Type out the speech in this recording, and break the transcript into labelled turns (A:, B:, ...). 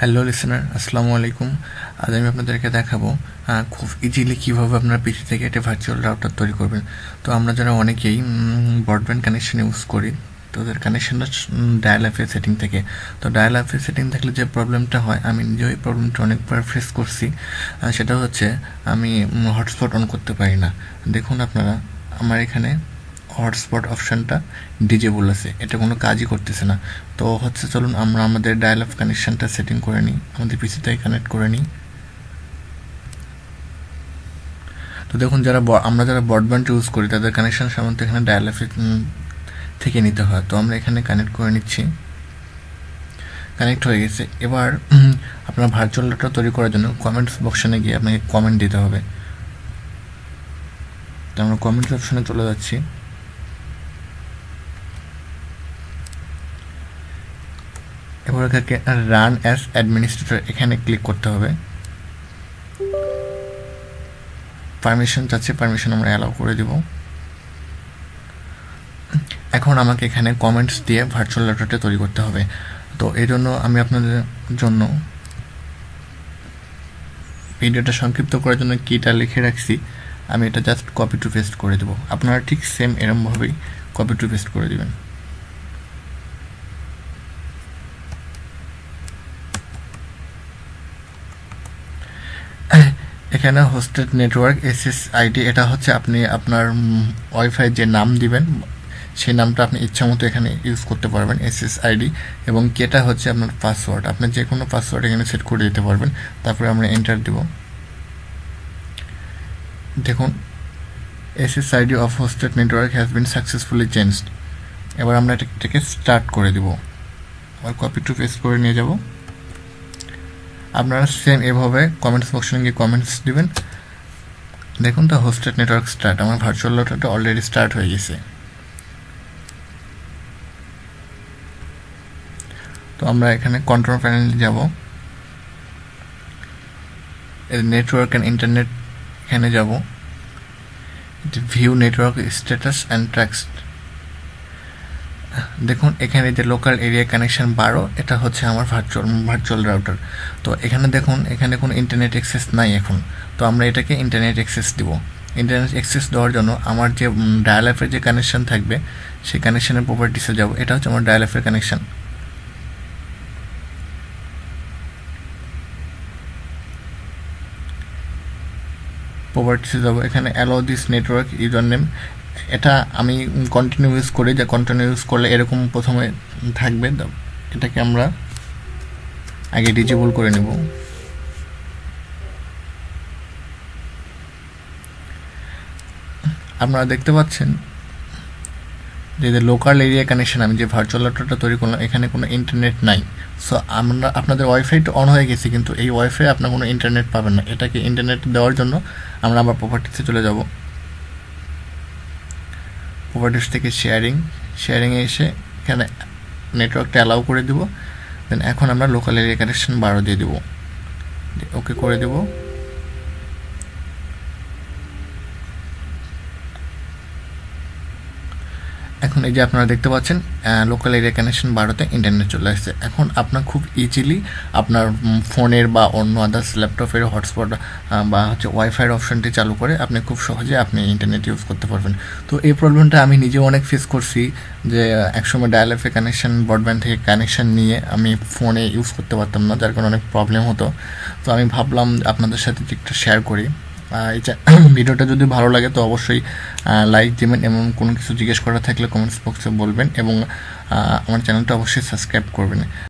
A: Hello listener, আসসালামু আলাইকুম। আজ আমি আপনাদেরকে দেখাবো খুব ইজিলি কীভাবে আপনার পিসি থেকে একটা ভার্চুয়াল রাউটার তৈরি করবেন। তো আমরা যারা অনেকেই ব্রডব্যান্ড কানেকশন ইউজ করি, তো ওদের কানেকশনটা ডায়াল অ্যাপের সেটিং থেকে। তো ডায়াল অ্যাপের সেটিং থাকলে যে প্রবলেমটা হয়, আমি নিজেও এই প্রবলেমটা অনেকবার ফেস করছি। সেটা হচ্ছে আমি হটস্পট অন করতে পারি না। দেখুন আপনারা, আমার এখানে হটস্পট অপশানটা ডিজেবল আছে, এটা কোনো কাজই করতেছে না। তো হচ্ছে চলুন আমরা আমাদের ডায়াল আপ কানেকশানটা সেটিং করে নিই, আমাদের পিসিতে কানেক্ট করে নিই। তো দেখুন, আমরা যারা ব্রডব্যান্ড ইউজ করি তাদের কানেকশান সাধারণত এখানে ডায়াল আপ থেকে নিতে হয়। তো আমরা এখানে কানেক্ট করে নিচ্ছি, কানেক্ট হয়ে গেছে। এবার আপনার ভার্চুয়াল রাউটার তৈরি করার জন্য কমেন্টস অপশানে গিয়ে আপনাকে কমেন্ট দিতে হবে। তো আমরা কমেন্টস অপশানে চলে যাচ্ছি। এবার এটাকে রান অ্যাজ অ্যাডমিনিস্ট্রেটর এখানে ক্লিক করতে হবে। পারমিশন চাচ্ছে, পারমিশন আমরা অ্যালাউ করে দেব। এখন আমাকে এখানে কমেন্টস দিয়ে ভার্চুয়াল রাউটারটা তৈরি করতে হবে। তো এই জন্য আমি আপনাদের জন্য ভিডিওটা সংক্ষিপ্ত করার জন্য কিটা লিখে রাখছি। আমি এটা জাস্ট কপি টু পেস্ট করে দেবো। আপনারা ঠিক সেম এরমভাবেই কপি টু পেস্ট করে দেবেন। এখানে হোস্টেড নেটওয়ার্ক SSID, এটা হচ্ছে আপনি আপনার ওয়াইফাই যে নাম দিবেন সেই নামটা আপনি ইচ্ছা মতো এখানে ইউজ করতে পারবেন, SSID। এবং কেটা হচ্ছে আপনার পাসওয়ার্ড, আপনি যে কোনো পাসওয়ার্ড এখানে সেট করে দিতে পারবেন। তারপরে আমরা এন্টার দেব। দেখুন, SSID of hosted network has been successfully changed. এবার আমরা এটাকে স্টার্ট করে দেব। আবার কপি টু পেস্ট করে নিয়ে যাব। আপনারা সেম এভাবে কমেন্টস বক্সে গিয়ে কমেন্টস দিবেন। দেখুন, তো হোস্টেড নেটওয়ার্ক স্টার্ট, আমার ভার্চুয়াল রাউটারটা অলরেডি স্টার্ট হয়ে গেছে। তো আমরা এখানে কন্ট্রোল প্যানেলে যাব, নেটওয়ার্ক অ্যান্ড ইন্টারনেট এখানে যাব, view network status and tracts. দেখুন, এখানে যে লোকাল এরিয়া কানেকশন 12, এটা হচ্ছে আমার ভার্চুয়াল রাউটার। তো এখানে দেখুন, এখানে কোনো ইন্টারনেট অ্যাক্সেস নাই এখন। তো আমরা এটাকে ইন্টারনেট অ্যাক্সেস দিব। ইন্টারনেট অ্যাক্সেস দেওয়ার জন্য আমার যে ডায়াল অ্যাপের যে কানেকশন থাকবে সেই কানেকশনের প্রপার্টিসে যাব। এটা হচ্ছে আমার ডায়াল অ্যাপের কানেকশন। প্রপার্টিসে যাব, এখানে allow this network user name, এটা আমি কন্টিনিউ ইউজ করি, যে কন্টিনিউ ইউজ করলে এরকম প্রথমে থাকবে। এটাকে আমরা আগে ডিজেবল করে নেব। আপনারা দেখতে পাচ্ছেন যে লোকাল এরিয়া কানেকশন, আমি যে ভার্চুয়াল রাউটারটা তৈরি করলাম এখানে কোনো ইন্টারনেট নাই। সো আমরা আপনাদের ওয়াইফাইটা অন হয়ে গেছে, কিন্তু এই ওয়াইফাই আপনার কোনো ইন্টারনেট পাবেন না। এটাকে ইন্টারনেট দেওয়ার জন্য আমরা আবার প্রপার্টিসে চলে যাব। প্রপার্টিস থেকে শেয়ারিংয়ে এসে এখানে নেটওয়ার্কটা অ্যালাউ করে দেবো। দেন এখন আমরা লোকাল এরিয়া কানেকশন 12 দিয়ে দেবো, ওকে করে দেবো। এখন এই যে আপনারা দেখতে পাচ্ছেন লোকাল এরিয়া কানেকশন 12তে ইন্টারনেট চলে আসছে। এখন আপনার খুব ইজিলি আপনার ফোনের বা অন্য আদার্স ল্যাপটপের হটস্পট বা হচ্ছে ওয়াইফাইয়ের অপশানটি চালু করে আপনি খুব সহজে আপনি ইন্টারনেট ইউজ করতে পারবেন। তো এই প্রবলেমটা আমি নিজেও অনেক ফেস করছি, যে একসময় ডায়াল অ্যাপে কানেকশান ব্রডব্যান্ড থেকে কানেকশান নিয়ে আমি ফোনে ইউজ করতে পারতাম না, যার কারণে অনেক প্রবলেম হতো। তো আমি ভাবলাম আপনাদের সাথে একটু শেয়ার করি। এই ভিডিওটা যদি ভালো লাগে তো অবশ্যই লাইক দেবেন, এবং কোনো কিছু জিজ্ঞেস করা থাকলে কমেন্টস বক্সে বলবেন, এবং আমার চ্যানেলটা অবশ্যই সাবস্ক্রাইব করবেন।